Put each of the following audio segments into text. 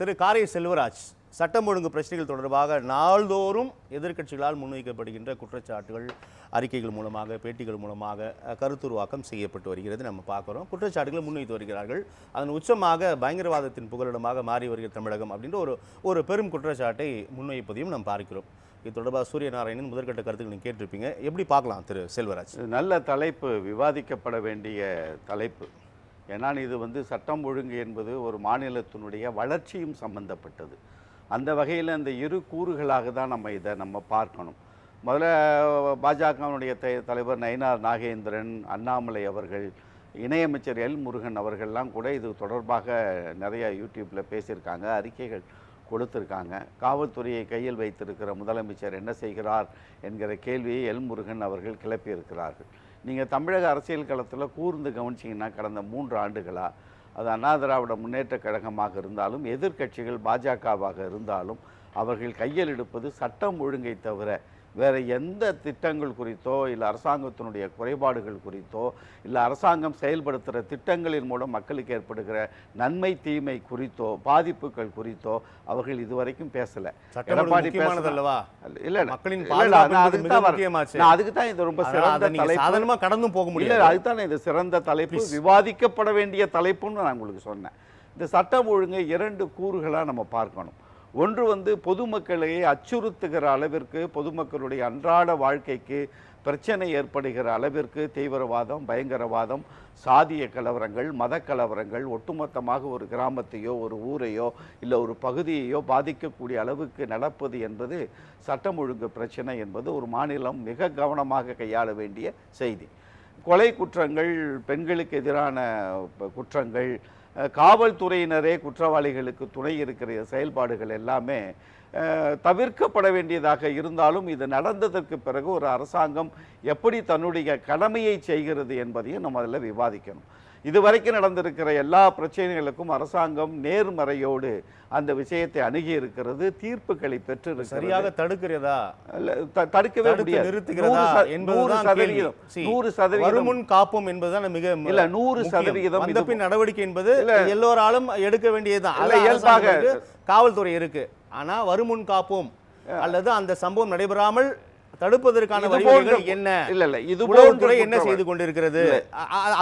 திரு காரை செல்வராஜ், சட்டம் ஒழுங்கு பிரச்சனைகள் தொடர்பாக நாள்தோறும் எதிர்க்கட்சிகளால் முன்வைக்கப்படுகின்ற குற்றச்சாட்டுகள் அறிக்கைகள் மூலமாக, பேட்டிகள் மூலமாக கருத்துருவாக்கம் செய்யப்பட்டு வருகிறது. நம்ம பார்க்குறோம். குற்றச்சாட்டுகளை முன்வைத்து வருகிறார்கள். அதன் உச்சமாக பயங்கரவாதத்தின் புகலிடமாக மாறி வருகிற தமிழகம் அப்படின்ற ஒரு பெரும் குற்றச்சாட்டை முன்வைப்பதையும் நாம் பார்க்கிறோம். இது தொடர்பாக சூரியநாராயணன் முதற்கட்ட கருத்துக்கள் நீங்கள் கேட்டிருப்பீங்க. எப்படி பார்க்கலாம் திரு செல்வராஜ்? நல்ல தலைப்பு, விவாதிக்கப்பட வேண்டிய தலைப்பு. ஏன்னா இது சட்டம் ஒழுங்கு என்பது ஒரு மாநிலத்தினுடைய வளர்ச்சியும் சம்பந்தப்பட்டது. அந்த வகையில் அந்த இரு கூறுகளாக தான் நம்ம பார்க்கணும். முதல்ல பாஜகவினுடைய தலைவர் நயினார் நாகேந்திரன், அண்ணாமலை அவர்கள், இணையமைச்சர் எல் முருகன் அவர்கள்லாம் கூட இது தொடர்பாக நிறைய யூடியூப்பில் பேசியிருக்காங்க, அறிக்கைகள் கொடுத்துருக்காங்க. காவல்துறையை கையில் வைத்திருக்கிற முதலமைச்சர் என்ன செய்கிறார் என்கிற கேள்வியை எல் முருகன் அவர்கள் கிளப்பியிருக்கிறார்கள். நீங்கள் தமிழக அரசியல் களத்தில் கூர்ந்து கவனிச்சிங்கன்னா கடந்த 3 ஆண்டுகளாக அது அண்ணா திராவிட முன்னேற்ற கழகமாக இருந்தாலும் எதிர்க்கட்சிகள் பாஜகவாக இருந்தாலும் அவர்கள் கையில் எடுப்பது சட்டம் ஒழுங்கை தவிர வேறு எந்த திட்டங்கள் குறித்தோ இல்லை அரசாங்கத்தினுடைய குறைபாடுகள் குறித்தோ இல்லை அரசாங்கம் செயல்படுத்துகிற திட்டங்களின் மூலம் மக்களுக்கு ஏற்படுகிற நன்மை தீமை குறித்தோ பாதிப்புகள் குறித்தோ அவர்கள் இதுவரைக்கும் பேசலை. எடப்பாடி பேசுறதல்லவா? இல்லை, அதுக்கு தான் இது ரொம்ப சிறந்த தலைப்பு. கடந்து போக முடியல. அதுதான் இது சிறந்த தலைப்பு, விவாதிக்கப்பட வேண்டிய தலைப்புன்னு நான் உங்களுக்கு சொன்னேன். இந்த சட்டம் ஒழுங்கை 2 கூறுகளாக நம்ம பார்க்கணும். ஒன்று பொதுமக்களை அச்சுறுத்துகிற அளவிற்கு, பொதுமக்களுடைய அன்றாட வாழ்க்கைக்கு பிரச்சனை ஏற்படுகிற அளவிற்கு தீவிரவாதம், பயங்கரவாதம், சாதிய கலவரங்கள், மத கலவரங்கள் ஒட்டுமொத்தமாக ஒரு கிராமத்தையோ ஒரு ஊரையோ இல்லை ஒரு பகுதியையோ பாதிக்கக்கூடிய அளவுக்கு நடப்பது என்பது சட்டம் ஒழுங்கு பிரச்சனை என்பது ஒரு மாநிலம் மிக கவனமாக கையாள வேண்டிய செய்தி. கொலை குற்றங்கள், பெண்களுக்கு எதிரான குற்றங்கள், காவல்துறையினரே குற்றவாளிகளுக்கு துணை இருக்கிற செயல்பாடுகள் எல்லாமே தவிர்க்கப்பட வேண்டியதாக இருந்தாலும் இது நடந்ததற்கு பிறகு ஒரு அரசாங்கம் எப்படி தன்னுடைய கடமையை செய்கிறது என்பதையும் நம்ம அதில் விவாதிக்கணும். இதுவரைக்கும் நடந்திருக்கிற எல்லா பிரச்சனைகளுக்கும் அரசாங்கம் நேர்மறையோடு அந்த விஷயத்தை அணுகி இருக்கிறது, தீர்ப்புகளை பெற்று சரியாக தடுக்கிறதா? தடுக்கவே முடியாது. 100% காப்போம் என்பதுதான் மிக இல்ல 100% நடவடிக்கை என்பது எல்லோராலும் எடுக்க வேண்டியதுதான். இயல்பாக காவல்துறை இருக்கு. ஆனா வருமுன் காப்போம் அல்லது அந்த சம்பவம் நடைபெறாமல் தடுப்பதற்கான வழிமுறைகள் என்ன? இல்ல இது உளவுத்துறை என்ன செய்து கொண்டிருக்கிறது?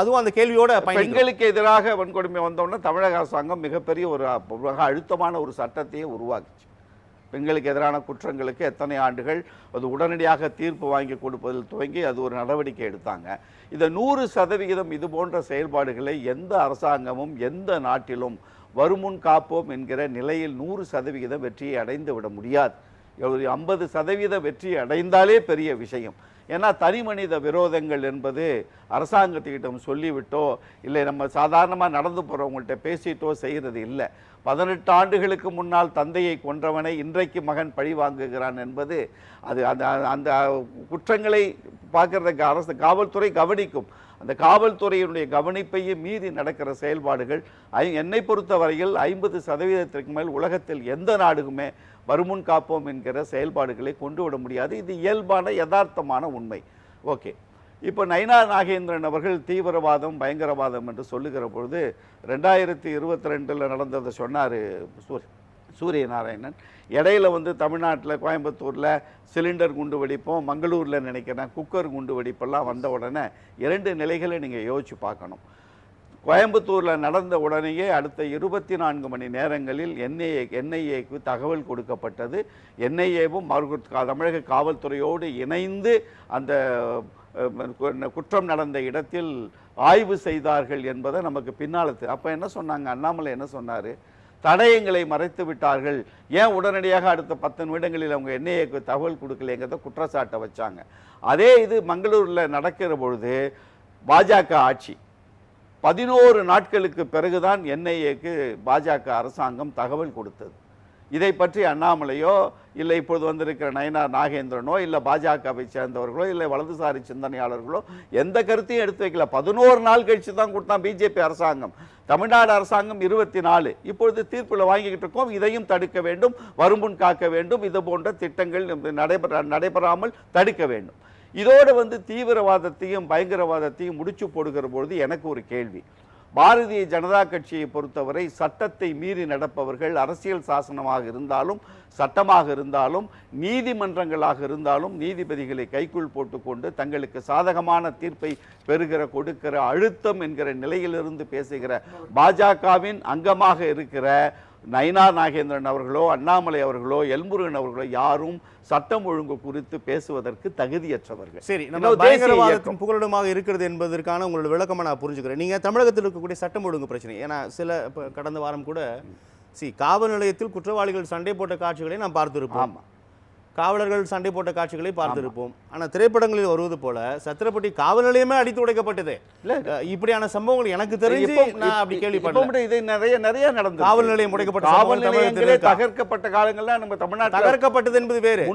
அதுவும் அந்த கேள்வியோட பெண்களுக்கு எதிராக வன்கொடுமை வந்தோம்னா தமிழக அரசாங்கம் மிகப்பெரிய ஒரு அழுத்தமான ஒரு சட்டத்தையே உருவாக்குச்சு. பெண்களுக்கு எதிரான குற்றங்களுக்கு எத்தனை ஆண்டுகள் அது உடனடியாக தீர்ப்பு வாங்கி கொடுப்பதில் துவங்கி அது ஒரு நடவடிக்கை எடுத்தாங்க. இதை 100% இது போன்ற செயல்பாடுகளை எந்த அரசாங்கமும் எந்த நாட்டிலும் வருமுன் காப்போம் என்கிற நிலையில் 100% வெற்றியை அடைந்து விட முடியாது. 50% வெற்றி அடைந்தாலே பெரிய விஷயம். ஏன்னா தனி மனித விரோதங்கள் என்பது அரசாங்கத்திடம் சொல்லிவிட்டோ இல்லை நம்ம சாதாரணமாக நடந்து போகிறவங்கள்ட்ட பேசிட்டோ செய்கிறது இல்லை. 18 ஆண்டுகளுக்கு முன்னால் தந்தையை கொன்றவனை இன்றைக்கு மகன் பழி வாங்குகிறான் என்பது அது அந்த குற்றங்களை பார்க்கறதுக்கு காவல்துறை கவனிக்கும். அந்த காவல்துறையினுடைய கவனிப்பையும் மீறி நடக்கிற செயல்பாடுகள் என்னை பொறுத்த வரையில் 50% மேல் உலகத்தில் எந்த நாடுக்குமே வருமுன் காப்போம் என்கிற செயல்பாடுகளை கொண்டு விட முடியாது. இது இயல்பான யதார்த்தமான உண்மை. ஓகே, இப்போ நயினார் நாகேந்திரன் அவர்கள் தீவிரவாதம், பயங்கரவாதம் என்று சொல்லுகிற பொழுது 2022 நடந்ததை சொன்னார் சூரியநாராயணன். இடையில தமிழ்நாட்டில் கோயம்புத்தூரில் சிலிண்டர் குண்டு வெடிப்போம், மங்களூரில் நினைக்கிறேன் குக்கர் குண்டு வெடிப்பெல்லாம் வந்த உடனே 2 நிலைகளை நீங்கள் யோசிச்சு பார்க்கணும். கோயம்புத்தூரில் நடந்த உடனேயே அடுத்த 24 மணி நேரங்களில் என்ஐஏக்கு தகவல் கொடுக்கப்பட்டது. என்ஐஏவும் தமிழக காவல்துறையோடு இணைந்து அந்த குற்றம் நடந்த இடத்தில் ஆய்வு செய்தார்கள் என்பதை நமக்கு பின்னால். அப்போ என்ன சொன்னாங்க, அண்ணாமலை என்ன சொன்னார், தடயங்களை மறைத்து விட்டார்கள், ஏன் உடனடியாக அடுத்த 10 நிமிடங்களில் அவங்க என்ஐஏக்கு தகவல் கொடுக்கலைங்கிறத குற்றச்சாட்டை வச்சாங்க. அதே இது மங்களூரில் நடக்கிற பொழுது பாஜக ஆட்சி 11 நாட்களுக்கு பிறகுதான் என்ஐஏக்கு பாஜக அரசாங்கம் தகவல் கொடுத்தது. இதை பற்றி அண்ணாமலையோ இல்லை இப்பொழுது வந்திருக்கிற நயினார் நாகேந்திரனோ இல்லை பாஜகவை சேர்ந்தவர்களோ இல்லை வலதுசாரி சிந்தனையாளர்களோ எந்த கருத்தையும் எடுத்து வைக்கல. 11 நாள் கழிச்சு தான் கொடுத்தான் பிஜேபி அரசாங்கம். தமிழ்நாடு அரசாங்கம் 24. இப்பொழுது தீர்ப்புல வாங்கிக்கிட்டு இருக்கோம். இதையும் தடுக்க வேண்டும், வருமுன் காக்க வேண்டும், இது போன்ற திட்டங்கள் நடைபெறாமல் தடுக்க வேண்டும். இதோடு தீவிரவாதத்தையும் பயங்கரவாதத்தையும் முடிச்சு போடுகிற பொழுது எனக்கு ஒரு கேள்வி, பாரதிய ஜனதா கட்சியை பொறுத்தவரை சட்டத்தை மீறி நடப்பவர்கள் அரசியல் சாசனமாக இருந்தாலும் சட்டமாக இருந்தாலும் நீதிமன்றங்களாக இருந்தாலும் நீதிபதிகளை கைக்குள் போட்டுக்கொண்டு தங்களுக்கு சாதகமான தீர்ப்பை பெறுகிற கொடுக்கிற அழுத்தம் என்கிற நிலையிலிருந்து பேசுகிற பாஜகவின் அங்கமாக இருக்கிற நயினா நாகேந்திரன் அவர்களோ அண்ணாமலை அவர்களோ எல்முருகன் அவர்களோ யாரும் சட்டம் ஒழுங்கு குறித்து பேசுவதற்கு தகுதியற்றவர்கள். சரி, நம்ம பயங்கரவாதத்தின் புகலிடமாக இருக்கிறது என்பதற்கான உங்களோட விளக்கமா நான் புரிஞ்சுக்கிறேன். நீங்க தமிழகத்தில் இருக்கக்கூடிய சட்டம் ஒழுங்கு பிரச்சனை, ஏன்னா கடந்த வாரம் கூட காவல் நிலையத்தில் குற்றவாளிகள் சண்டை போட்ட காட்சிகளை நாம் பார்த்திருப்போம். காவலர்கள் சண்டை போட்ட காட்சிகளை பார்த்திருப்போம். ஆனால் திரைப்படங்களில் வருவது போல சத்திரப்பட்டி காவல் நிலையமே அடித்து உடைக்கப்பட்டது. இப்படியான சம்பவங்கள் எனக்கு தெரிஞ்சு நான் அப்படி கேள்விப்பட்டேன். இது நிறைய நடந்தது. காவல் நிலையம் உடைக்கப்பட்ட, காவல் நிலையங்களே தகர்க்கப்பட்ட காலங்கள்ல நம்ம தமிழ்நாட்டில் தகர்க்கப்பட்டது என்பது வேறு.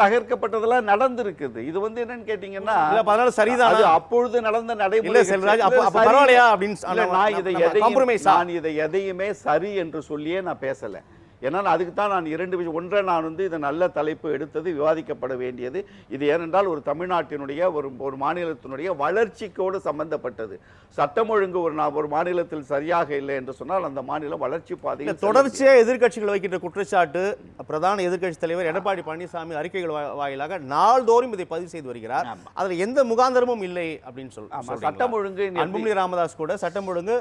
தகர்க்கப்பட்டதெல்லாம் நடந்திருக்குது. இது வந்து என்னன்னு கேட்டீங்கன்னா அதனால சரிதான், அப்பொழுது நடந்த நடைமுறை செல்வராஜ் பரவாயில்லையா அப்படின்னு நான் இதை எதையுமே சரி என்று சொல்லியே நான் பேசல. ஏன்னா அதுக்கு தான் நான் இரண்டு விஷயம். ஒன்றை நான் வந்து இதை நல்ல தலைப்பு எடுத்தது, விவாதிக்கப்பட வேண்டியது. இது ஏனென்றால் ஒரு தமிழ்நாட்டினுடைய ஒரு மாநிலத்தினுடைய வளர்ச்சிக்கோடு சம்பந்தப்பட்டது. சட்டம் ஒழுங்கு ஒரு மாநிலத்தில் சரியாக இல்லை என்று சொன்னால் அந்த மாநிலம் வளர்ச்சி பாதையில் தொடர்ச்சியாக எதிர்க்கட்சிகள் வைக்கின்ற குற்றச்சாட்டு, பிரதான எதிர்க்கட்சி தலைவர் எடப்பாடி பழனிசாமி அறிக்கைகள் வாயிலாக நாள்தோறும் இதை பதிவு செய்து வருகிறார். அதில் எந்த முகாந்திரமும் இல்லை அப்படின்னு சொல்லி சட்டம் ஒழுங்கு அன்புமணி ராமதாஸ் கூட சட்டம் ஒழுங்கு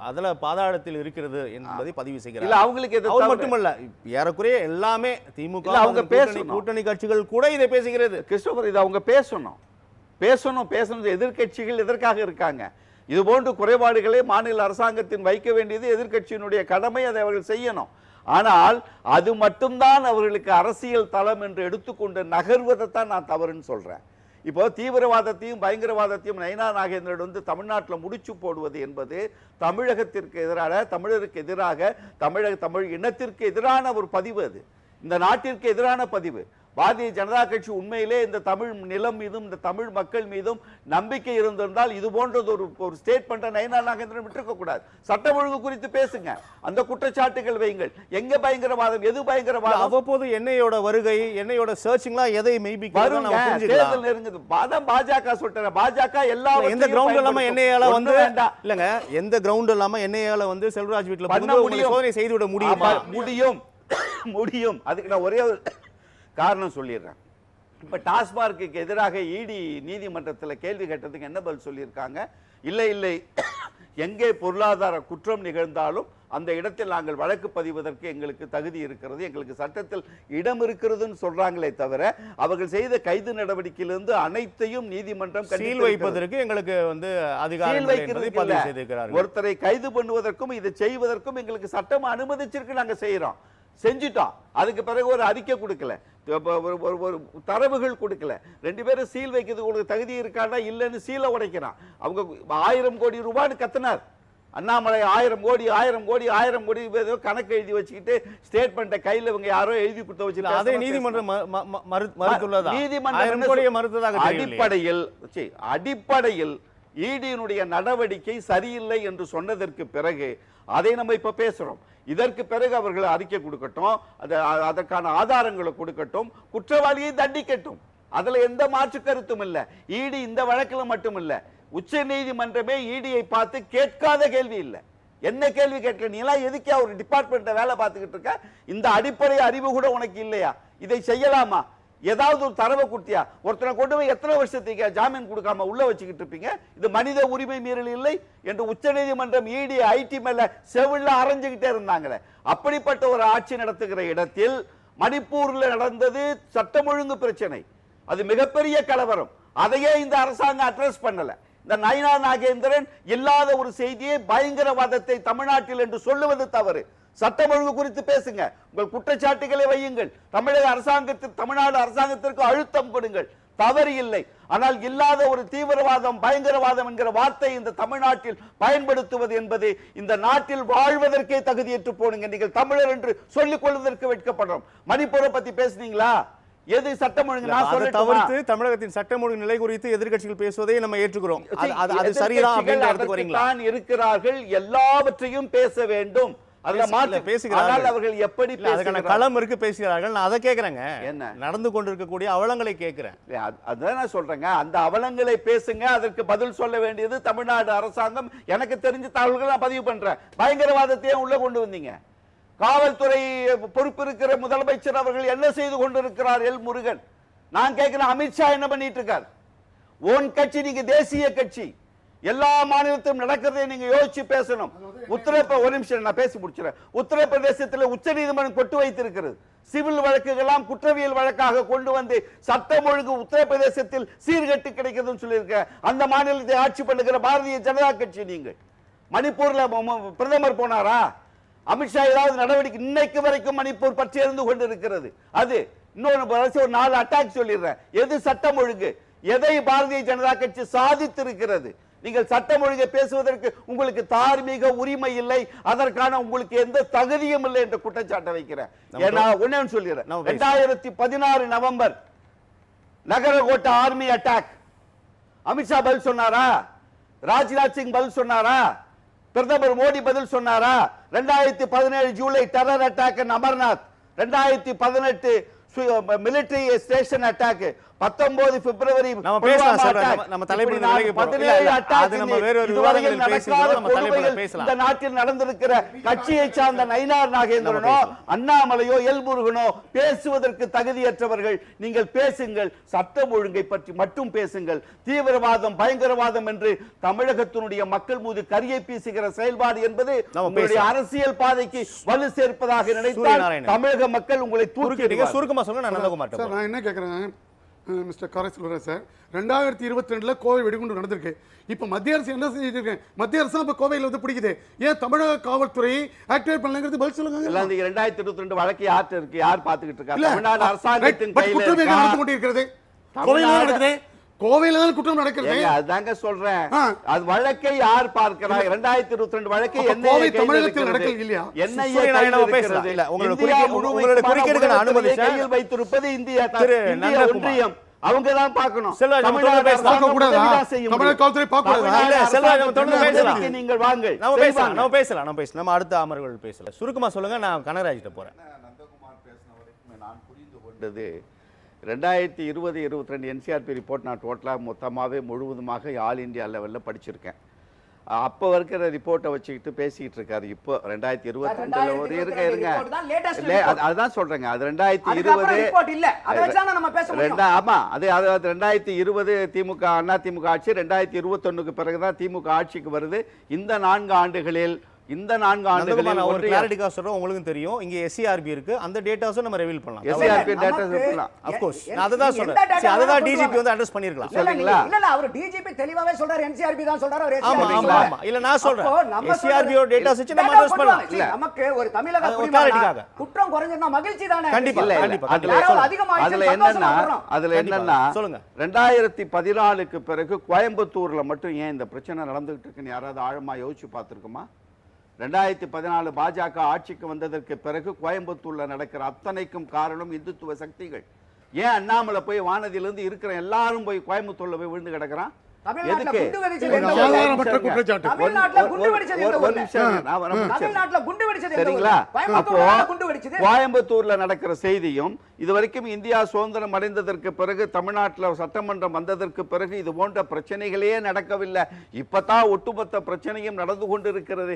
அதல பாதாளத்தில் இருக்கிறது என்பதை பதிவு செய்கிறார். இல்ல அவங்களுக்கு இது மட்டுமல்ல, ஏறக்குறைய எல்லாமே திமுக அவங்க கூட்டணி கட்சிகள் கூட இதை பேசுகிறது. கிறிஸ்டோபர், இது அவங்க பேசணும். எதிர்க்கட்சிகள் எதற்காக இருக்காங்க? இது போன்ற குறைபாடுகளை மாநில அரசாங்கத்தின் வைக்க வேண்டியது எதிர்க்கட்சியினுடைய கடமை, அதை அவர்கள் செய்யணும். ஆனால் அது மட்டும்தான் அவர்களுக்கு அரசியல் தளம் என்று எடுத்துக்கொண்டு நகர்வதைத்தான் நான் தவறுன்னு சொல்றேன். இப்போ தீவிரவாதத்தையும் பயங்கரவாதத்தையும் நயினா நாகேந்திரன் வந்து தமிழ்நாட்டில் முடிச்சு போடுவது என்பது தமிழகத்திற்கு எதிரான, தமிழருக்கு எதிராக, தமிழ் இனத்திற்கு எதிரான ஒரு பதிவு. அது இந்த நாட்டிற்கு எதிரான பதிவு. பாரதிய ஜனதா கட்சி உண்மையிலே இந்த தமிழ் நிலம் மீதும் இந்த தமிழ் மக்கள் மீதும் நம்பிக்கை இருந்திருந்தால் இது போன்றது ஒரு ஸ்டேட்மெண்ட்டை நயினா நாகேந்திரன் விட்டுருக்க கூடாது. சட்டம் ஒழுங்கு குறித்து பேசுங்க, அந்த குற்றச்சாட்டுகள் வைங்கள். எங்க பயங்கரவாதம், எது பயங்கரவாதம்? அவ்வப்போது எண்ணெயோட வருகை, எண்ணெயோட சர்ச்சிங்லாம் எதை மெய்பிக்கிறது தேர்தல் நெருங்குது. பாஜக சொல்ற பாஜக எல்லா எந்த கிரவுண்ட் இல்லாம எண்ணெயால வந்து இல்லங்க, எந்த கிரவுண்ட் இல்லாம எண்ணெயால வந்து செல்வராஜ் வீட்டுல சோதனை செய்து விட முடியும். அதுக்கு நான் ஒரே காரணம் சொல்லிடுறேன். இப்ப டாஸ்மார்க்கு எதிராக இடி நீதிமன்றத்தில் கேள்வி கேட்டதுக்கு என்ன பதில் சொல்லியிருக்காங்க? இல்லை, எங்கே பொருளாதார குற்றம் நிகழ்ந்தாலும் அந்த இடத்தில் நாங்கள் வழக்கு பதிவதற்கு எங்களுக்கு தகுதி இருக்கிறது, எங்களுக்கு சட்டத்தில் இடம் இருக்கிறதுன்னு சொல்றாங்களே தவிர அவர்கள் செய்த கைது நடவடிக்கையிலிருந்து அனைத்தையும் நீதிமன்றம் சீல் வைப்பதற்கு எங்களுக்கு வந்து அதிகாரம் இல்லை. ஒருத்தரை கைது பண்ணுவதற்கும் இதை செய்வதற்கும் எங்களுக்கு சட்டம் அனுமதிச்சிருக்கு, நாங்க செய்யறோம், செஞ்சுட்டோம். அதுக்கு பிறகு ஒரு அறிக்கை கொடுக்கல, ஒரு தரவுகள் கொடுக்கல. ரெண்டு பேரும் சீல் வைக்கிறது உங்களுக்கு தகுதி இருக்காண்டா இல்லைன்னு சீலை உடைக்கிறான். அவங்க 1000 கோடி ரூபான்னு கத்தினார் அண்ணாமலை. 1000 கோடி கணக்கு எழுதி வச்சுக்கிட்டு ஸ்டேட்மெண்ட்டை கையில் இவங்க யாரோ எழுதி கொடுத்த வச்சு அதே நீதிமன்றம் அடிப்படையில் ஈடியினுடைய நடவடிக்கை சரியில்லை என்று சொன்னதற்கு பிறகு அதை நம்ம இப்ப பேசுறோம். இதற்கு பிறகு அவர்கள் அறிக்கை கொடுக்கட்டும், அதற்கான ஆதாரங்களை கொடுக்கட்டும், குற்றவாளியை தண்டிக்கட்டும். அதுல எந்த மாற்று கருத்தும் இல்ல. ஈடி இந்த வழக்கில் மட்டும் இல்ல, உச்ச நீதிமன்றமே ஈடியை பார்த்து கேட்காத கேள்வி இல்லை. என்ன கேள்வி கேட்கல? நீ எல்லாம் எதுக்கே ஒரு டிபார்ட்மெண்ட்டை வேலை பார்த்துக்கிட்டு இருக்க? இந்த அடிப்படை அறிவு கூட உனக்கு இல்லையா? இதை செய்யலாமா? ஏதாவது ஒரு தரவை கொடுத்தியா? ஒருத்தனை கொண்டு போய் எத்தனை வருஷத்துக்கு ஜாமீன் கொடுக்காம உள்ள வச்சுக்கிட்டு இருப்பீங்க? இது மனித உரிமை மீறல் இல்லை என்று உச்ச நீதிமன்றம் இடி ஐடி மேல செவில்ல அரைஞ்சுக்கிட்டே இருந்தாங்களே. அப்படிப்பட்ட ஒரு ஆட்சி நடத்துகிற இடத்தில் மணிப்பூர்ல நடந்தது சட்டம் ஒழுங்கு பிரச்சனை, அது மிகப்பெரிய கலவரம். அதையே இந்த அரசாங்கம் அட்ரஸ் பண்ணல. இந்த நயினா நாகேந்திரன் இல்லாத ஒரு செய்தியை பயங்கரவாதத்தை தமிழ்நாட்டில் என்று சொல்லுவது தவறு. சட்டம் ஒழுங்கு குறித்து பேசுங்க, உங்கள் குற்றச்சாட்டுகளை வையுங்கள், தமிழ்நாடு அரசாங்கத்திற்கு அழுத்தம் கொடுங்கள், தவறு இல்லை. ஆனால் இல்லாத ஒரு தீவிரவாதம் பயங்கரவாதம் என்கிற வார்த்தை இந்த தமிழ்நாட்டில் பயன்படுத்துவது என்பது இந்த நாட்டில் வாழ்வதற்கே தகுதியற்று போனுங்க. நீங்கள் தமிழர் என்று சொல்லிக் கொள்வதற்கு வெட்கப்படுறோம். மணிப்பூரை பத்தி பேசுனீங்களா? எது சட்டம் ஒழுங்கு? நான் சொல்ல தவிர்த்து தமிழகத்தின் சட்டம் ஒழுங்கு நிலை குறித்து எதிர்க்கட்சிகள் பேசுவதை நம்ம ஏற்றுக்கிறோம். அது சரிதான் அப்படின்ற இடத்துக்கு வரீங்களா? இருக்கிறார்கள், எல்லாவற்றையும் பேச வேண்டும். அதுல மாற்று பேசுகிறார்கள். ஆனால் அவர்கள் எப்படி அதுக்கான பேசுகிறார்கள்? களம் இருக்கு, பேசுகிறார்கள். நான் அதை கேட்கிறேங்க. என்ன நடந்து கொண்டிருக்கக்கூடிய அவலங்களை கேட்கிறேன். அதான் நான் சொல்றேங்க, அந்த அவலங்களை பேசுங்க, அதற்கு பதில் சொல்ல வேண்டியது தமிழ்நாடு அரசாங்கம். எனக்கு தெரிஞ்ச தகவல்களை நான் பதிவு பண்றேன். பயங்கரவாதத்தையே உள்ள கொண்டு வந்தீங்க. காவல்துறை பொறுப்பு இருக்கிற முதலமைச்சர் அவர்கள் என்ன செய்து கொண்டிருக்கிறார்? எல் முருகன். நான் கேட்கிறேன், அமித்ஷா என்ன பண்ணிட்டு இருக்கார்? ஓன் கட்சி, நீங்க தேசிய கட்சி, எல்லா மாநிலத்திலும் நடக்கிறதை நீங்க யோசிச்சு பேசணும். ஒரு நிமிஷம் நான் பேசி முடிச்சிடறேன். உத்தரப்பிரதேசத்தில் உச்ச நீதிமன்றம் கொட்டு வைத்திருக்கிறது. சிவில் வழக்குகளாம் குற்றவியல் வழக்காக கொண்டு வந்து சட்டம் ஒழுங்கு உத்தரப்பிரதேசத்தில் சீர்கட்டு கிடைக்கிறதுன்னு சொல்லியிருக்க அந்த மாநிலத்தை ஆட்சி பண்ணுகிற பாரதிய ஜனதா கட்சி. நீங்கள் மணிப்பூர்ல பிரதமர் போனாரா? அமித்ஷா ஏதாவது நடவடிக்கை? இன்னைக்கு வரைக்கும் மணிப்பூர் பற்றி இருந்து கொண்டிருக்கிறது. அது இன்னொரு 4 அட்டாக் சொல்லிடுறேன். எது சட்டம் ஒழுங்கு? எதை பாரதிய ஜனதா கட்சி சாதித்திருக்கிறது? நீங்கள் சட்டம் ஒழுங்கை பேசுவதற்கு உங்களுக்கு தார்மீக உரிமை இல்லை, அதற்கான உங்களுக்கு எந்த தகுதியும் இல்லை என்ற குற்றச்சாட்டை வைக்கிறேன். ஏன்னா ஒன்னு சொல்லிடுறேன், 2016 நவம்பர் நகரகோட்டை ஆர்மி அட்டாக். அமித்ஷா பதில் சொன்னாரா? ராஜ்நாத் சிங் பதில் சொன்னாரா? பிரதமர் மோடி பதில் சொன்னாரா? 2017 July terror attack Amarnath, 2018 military station attack, 19 பிப்ரவரி நம்ம பேசலாம் சார். நம்ம தலைப்புல விலகி போறோம். அது நம்ம வேற ஒரு விவாதங்களில் பேசுறோம். நம்ம தலைப்புல பேசலாம். இந்த நாட்டில் நடந்திருக்கிற கட்சியை சார்ந்த நயினார் நாகேந்திரனோ அண்ணாமலையோ எல் முருகனோ பேசுவதற்கு தகுதியற்றவர்கள். நீங்கள் பேசுங்கள், சட்டம் ஒழுங்கை பற்றி மட்டும் பேசுங்கள். தீவிரவாதம் பயங்கரவாதம் என்று தமிழகத்தினுடைய மக்கள் மீது கரியை பீசுகிற செயல்பாடு என்பது உங்களுடைய அரசியல் பாதைக்கு வலு சேர்ப்பதாக நினைத்தால் தமிழக மக்கள் உங்களை தூக்கி சுருக்கமா சொல்ல. நான் நந்தகுமார் சார், நான் என்ன கேட்குறேன் மிஸ்டர் காரை சொல்கிறேன் சார். 2022 கோவை வெடிகுண்டு நடந்திருக்கு. இப்போ மத்திய அரசு என்ன செஞ்சுட்டு இருக்கேன்? மத்திய அரசு இப்போ கோவையில் வந்து பிடிக்குது. ஏன் தமிழக காவல்துறையை ஆக்டிவேட் பண்ணலங்கிறது பதில் சொல்லுங்க. 2022 வழக்கு யார்கிட்ட இருக்கு? யார் பார்த்துக்கிட்டு இருக்காங்க? தமிழ்நாடு அரசாங்கத்தின் கையில் குற்றமே நடந்து கொண்டிருக்கிறது. கோவையில் நடக்குது. கோவையில தான் குற்றம் நடக்கிறது. அதாங்க சொல்றேன். அது வழக்கை யார் பார்க்கிறாங்க? 2022 வழக்கை என்ன கோவை தமிழகத்தில் நடக்கல இல்லையா? என்ன பேசுறது இல்ல. உங்களுடைய குறுக்கீடுக்கு நான் அனுமதிச்சேன். கையில் வைத்திருப்பது இந்தியா ஒன்றியம். அவங்க தான் பார்க்கணும். தமிழ்நாடு பார்க்க கூடாதா? தமிழக காவல்துறை பார்க்க கூடாதா? இல்ல செல்வராஜ், நம்ம தொடர்ந்து பேசலாம். நீங்கள் வாங்க, நம்ம பேசலாம். நம்ம அடுத்த அமர்வுகள் பேசலாம். சுருக்கமா சொல்லுங்க. நான் கனகராஜ் கிட்ட போறேன். நந்தகுமார் பேசின வரைக்கும் நான் புரிந்து கொண்டது 2020-22 என்சிஆர்பி ரிப்போர்ட் நான் டோட்டலாக மொத்தமாகவே முழுவதுமாக ஆல் இந்தியா லெவலில் படிச்சிருக்கேன். அப்போ இருக்கிற ரிப்போர்ட்டை வச்சுக்கிட்டு பேசிக்கிட்டு இருக்காரு. இப்போ 2022 ஒரு இருங்க அதுதான் சொல்றேங்க. அது 2020 ஆமா, அது 2020 திமுக அண்ணா திமுக ஆட்சி. 2021 பிறகுதான் திமுக ஆட்சிக்கு வருது. இந்த 4 ஆண்டுகளில் ஒரு கிளாரிட்டிக்கா சொல்றோம். உங்களுக்கு தெரியும் இங்க எஸ்சிஆர்பி இருக்கு. அந்த டேட்டாஸும் நம்ம ரிவீல் பண்ணலாம். எஸ்சிஆர்பி டேட்டாஸ் இருக்கலாம். ஆஃப் கோர்ஸ் நான் அத தான் சொல்றேன். அததான் டிஜிபி வந்து அட்ரஸ் பண்ணிருக்கலாம். சரிங்களா? இல்ல அவர் டிஜிபி தெளிவாவே சொல்றாரு. என்சிஆர்பி தான் சொல்றாரு. அவர் ஆமா ஆமா ஆமா. இல்ல நான் சொல்றேன் எஸ்சிஆர்பி ஓட டேட்டாஸ் வச்சு நம்ம அட்ரஸ் பண்ணலாம். இல்ல நமக்கு ஒரு தமிழக குடிமகனாக குற்றம் குறைஞ்சா மகிழ்ச்சி தானே. கண்டிப்பா கண்டிப்பா. அதுல என்னன்னா சொல்லுங்க, 2014க்கு பிறகு கோயம்புத்தூர்ல மட்டும் ஏன் இந்த பிரச்சனை நடந்துகிட்டு இருக்குன்னு யாராவது ஆழமா யோசிச்சு பார்த்திருக்குமா? 2014 பாஜக ஆட்சிக்கு வந்ததற்கு பிறகு கோயம்புத்தூர்ல நடக்கிற அத்தனைக்கும் காரணம் இந்துத்துவ சக்திகள். ஏன் அண்ணாமலை போய் வானதியிலிருந்து இருக்கிற எல்லாரும் போய் கோயம்புத்தூர்ல போய் விழுந்து கிடக்குறான்? எதுக்கு? சரிங்களா? அப்போ கோயம்புத்தூர்ல நடக்கிற செய்தியும் இதுவரைக்கும் இந்தியா சுதந்திரம் அடைந்ததற்கு பிறகு தமிழ்நாட்டில் சட்டமன்றம் வந்ததற்கு பிறகு இது போன்ற பிரச்சனைகளே நடக்கவில்லை. இப்பதான் ஒட்டுமொத்த பிரச்சனையும் நடந்து கொண்டிருக்கிறது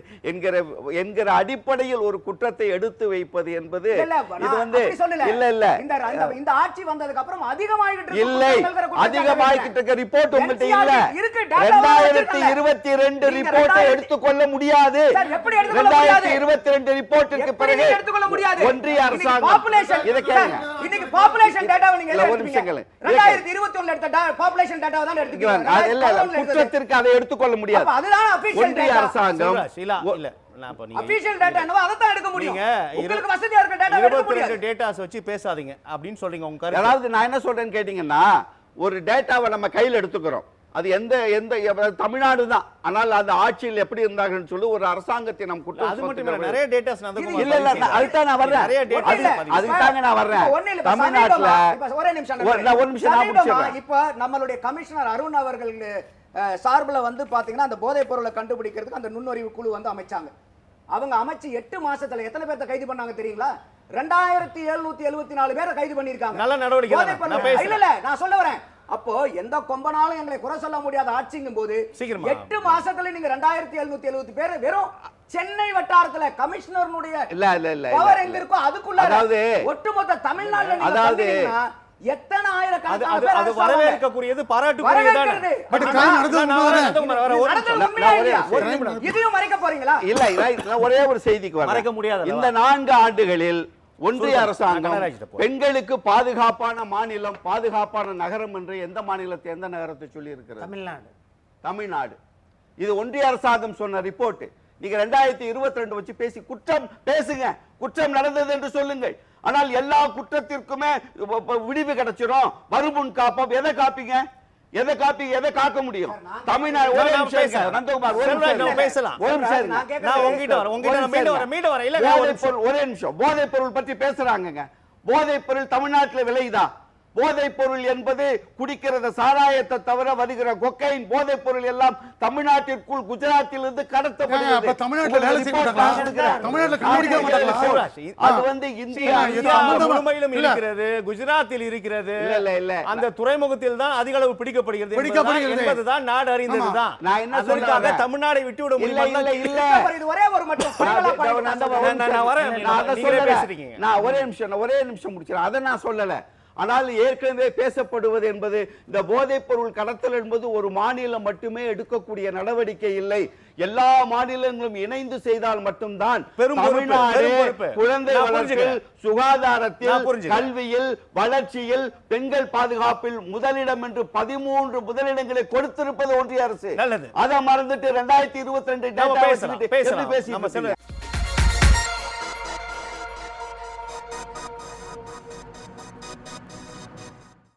என்கிற அடிப்படையில் ஒரு குற்றத்தை எடுத்து வைப்பது என்பது இது வந்து இல்ல இந்த ஆட்சி வந்ததுக்கு அப்புறம் அதிகமாகிட்டு இல்லை, அதிகமாகிட்டு இருக்க ரிப்போர்ட் உங்கள்கிட்ட இல்ல. 2022 ரிப்போர்ட்டை எடுத்துக்கொள்ள முடியாது. 2022 ரிப்போர்ட்டுக்கு பிறகு ஒன்றிய அரசாங்கம் இதை கேளுங்க. இன்னைக்கு பாப்புலேஷன் டேட்டாவை நீங்க எடுத்துக்கீங்க. 2021 எடுத்த பாப்புலேஷன் டேட்டாவை தான் எடுத்துக்கீங்க. இல்ல குற்றத்திற்கு அதை எடுத்துக்கொள்ள முடியாது. அதுதான் அபிஷியல் ஒன்றிய அரசாங்கம் இல்ல அபிஷியல் டேட்டா என்னவோ அத தான் எடுக்க முடியும். உங்களுக்கு வசதியா இருக்க டேட்டா எடுக்க முடியாது. 22 டேட்டாஸ் வச்சு பேசாதீங்க அப்படினு சொல்றீங்க உங்க கருத்து. அதாவது நான் என்ன சொல்றேன்னு கேட்டிங்கன்னா, ஒரு டேட்டாவை நம்ம கையில் எடுத்துக்கிறோம். அது எந்த தமிழ்நாடு தான். ஆனால் அந்த ஆட்சியில் எப்படி இருந்தாங்கன்னு சொல்லி ஒரு அரசாங்கத்தை நாம் குற்றம். அது மட்டும் இல்ல, நிறைய டேட்டாஸ் இல்ல அதுதான் நான் வர்றேன். அதுதாங்க நான் வர்றேன். தமிழ்நாட்டுல ஒரே நிமிஷம் இப்ப நம்மளுடைய கமிஷனர் அருண் அவர்கள் சார்பில் வந்து பாத்தீங்கன்னா அந்த போதைப் பொருளை கண்டுபிடிக்கிறதுக்கு அந்த நுண்ணறிவு குழு வந்து அமைச்சாங்க. அவங்க அமைச்சு 8 மாசத்துல எத்தனை பேர்த்த கைது பண்ணாங்க தெரியுங்களா? 2774 பேரை கைது பண்ணிருக்காங்க. நல்ல நடவடிக்கை தான். போதைப் பொருள் நான் பேசுறேன். இல்ல நான் சொல்ல வரேன். அப்போ எந்த கொம்பனாலும் எங்களை குறை சொல்ல முடியாத ஆட்சிங்கும் போது சீக்கிரமா. 8 மாசத்துல நீங்க 2770 பேர் வெறும் சென்னை வட்டாரத்துல கமிஷனருடைய இல்ல பவர் எங்க இருக்கோ அதுக்குள்ள அதாவது ஒட்டுமொத்த தமிழ்நாட்டுல நீங்க அதாவது தந்தீங்கன்னா எத்தனை ஆயிரக்கணக்கான அது பேர் அது arrest ஆவாங்க. வரவேற்கக்கூடியது, பாராட்டுக்குரியது தானே. வரவேற்கிறது. பட் ஆனா, காரணம் நடந்தது நான் உண்மைதானே? வரேன். ஒரு நடந்தது நிமிஷம். உண்மையா இல்லையா? ஒரு நிமிடம். இதையும் மறைக்க போறீங்களா? இல்ல ஒரே ஒரு செய்திக்கு வரேன். மறைக்க முடியாது இந்த 4 ஆண்டுகளில் ஒன்றிய சொல்லுங்க. அரசாங்கம் நான் கனராஜ்கிட்ட போறேன். பெண்களுக்கு பாதுகாப்பான மாநிலம், பாதுகாப்பான நகரம் என்று எந்த மாநிலத்தை, எந்த நகரத்தை சொல்லி இருக்கிறது? தமிழ்நாடு. இது ஒன்றிய அரசாங்கம் சொன்ன ரிப்போர்ட். நீங்க 2022 வச்சு பேசி குற்றம் பேசுங்க, குற்றம் நடந்தது என்று சொல்லுங்கள். ஆனால் எல்லா குற்றத்திற்குமே விடிவு கிடைச்சிரும், வருமுன் காப்போம். எதை காப்பீங்க? எதை காக்க முடியும்? தமிழ்நாடு. ஒரே நிமிஷம் இருங்க. நந்தகுமார் ஒரு நிமிஷம் பேசலாம். ஒரு நிமிஷம் இருங்க. நான் உங்ககிட்ட வரேன். மீண்டும் வரேன். இல்ல போதைப் பொருள், ஒரே நிமிஷம். போதைப் பொருள் பற்றி பேசுறாங்க. போதைப் பொருள் தமிழ்நாட்டில் விலைதா? போதைப் பொருள் என்பது குடிக்கிறத சாராயத்தை தவிர வருகிற கொக்கைன் போதைப் பொருள் எல்லாம் தமிழ்நாட்டிற்குள் குஜராத்தில் இருந்து கடத்தப்படுகிறது. அப்ப தமிழ்நாட்டுல வேலை செய்ய மாட்டாங்களா? தமிழ்நாட்டுல கண்டுபிடிக்க மாட்டாங்களா? அது வந்து இந்தியா முழுமையிலும் இருக்கிறது, குஜராத்தில் இருக்கிறது. இல்ல அந்த துறைமுகத்தில் தான் அதிக அளவு பிடிக்கப்படுகிறது என்பதுதான் நாடு அறிந்ததுதான். நான் என்ன அதற்காக சொல்றேன்? தமிழ்நாடை விட்டு விட இல்ல முடியும். இது ஒரே ஒரு மட்டும் நான் வரேன். நீங்களே பேசுறீங்க. நான் ஒரே நிமிஷம் முடிச்சிடறேன். அதை நான் சொல்லல. ஆனால் ஏற்கனவே பேசப்படுவது என்பது இந்த போதைப் பொருள் கடத்தல் என்பது ஒரு மாநிலம் மட்டுமே எடுக்கக்கூடிய நடவடிக்கை இல்லை. எல்லா மாநிலங்களும் இணைந்து செய்தால் மட்டும்தான் தமிழ்நாடு குழந்தை வளர்ப்பில், சுகாதாரத்தில், கல்வியில், வளர்ச்சியில், பெண்கள் பாதுகாப்பில் முதலிடம் என்று 13 முதலிடங்களை கொடுத்திருப்பது ஒன்றிய அரசு. அதை மறந்துட்டு 2022 பேசிட்டு